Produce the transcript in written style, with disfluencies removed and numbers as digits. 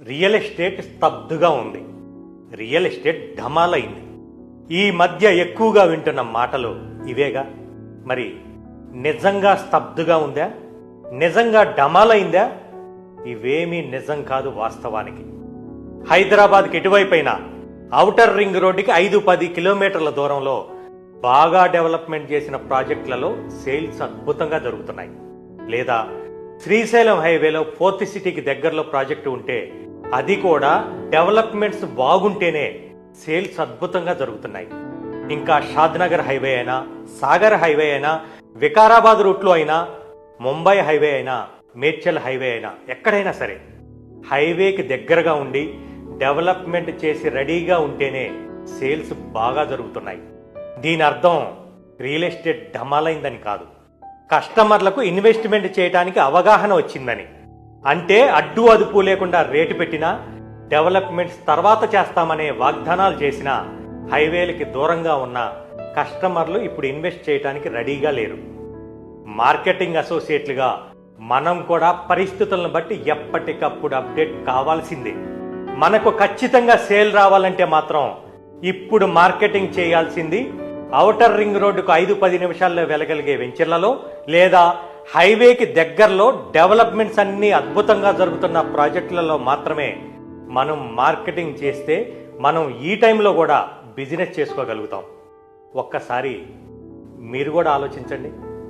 Real estate స్తబ్దుగా ఉంది. Real estate ఢమాలైంది. ఈ మధ్య ఎక్కువగా వింటున్న మాటలు ఇవేగా. మరి నిజంగా స్తబ్దుగా ఉందా? నిజంగా ఢమాలైందా? ఇవేమీ నిజం కాదు వాస్తవానికి. హైదరాబాద్కి ఎటువైపైన ఔటర్ రింగ్ రోడ్డుకి 5-10 కిలోమీటర్ల దూరంలో బాగా డెవలప్మెంట్ చేసిన ప్రాజెక్టులలో సేల్స్ అద్భుతంగా జరుగుతున్నాయి. లేదా శ్రీశైలం హైవేలో 4th సిటీకి దగ్గరలో ప్రాజెక్టు ఉంటే అది కూడా డెవలప్మెంట్స్ బాగుంటేనే సేల్స్ అద్భుతంగా జరుగుతున్నాయి. ఇంకా షాద్నగర్ హైవే అయినా, సాగర్ హైవే అయినా, వికారాబాద్ రూట్లో అయినా, ముంబై హైవే అయినా, మేడ్చల్ హైవే అయినా, ఎక్కడైనా సరే హైవేకి దగ్గరగా ఉండి డెవలప్మెంట్ చేసి రెడీగా ఉంటేనే సేల్స్ బాగా జరుగుతున్నాయి. దీని అర్థం రియల్ ఎస్టేట్ ఢమాలైందని కాదు, కస్టమర్లకు ఇన్వెస్ట్మెంట్ చేయడానికి అవగాహన వచ్చిందని. అంటే అడ్డు అదుపు లేకుండా రేటు పెట్టినా, డెవలప్మెంట్స్ తర్వాత చేస్తామనే వాగ్దానాలు చేసినా హైవేలకి దూరంగా ఉన్న కస్టమర్లు ఇప్పుడు ఇన్వెస్ట్ చేయడానికి రెడీగా లేరు. మార్కెటింగ్ అసోసియేట్లుగా మనం కూడా పరిస్థితులను బట్టి ఎప్పటికప్పుడు అప్డేట్ కావాల్సిందే. మనకు ఖచ్చితంగా సేల్ రావాలంటే మాత్రం ఇప్పుడు మార్కెటింగ్ చేయాల్సింది ఔటర్ రింగ్ రోడ్డుకు 5-10 నిమిషాల్లో వెళ్ళగలిగే వెంచర్లలో, లేదా హైవేకి దగ్గరలో డెవలప్మెంట్స్ అన్ని అద్భుతంగా జరుగుతున్న ప్రాజెక్టులలో మాత్రమే మనం మార్కెటింగ్ చేస్తే మనం ఈ టైంలో కూడా బిజినెస్ చేసుకోగలుగుతాం. ఒక్కసారి మీరు కూడా ఆలోచించండి.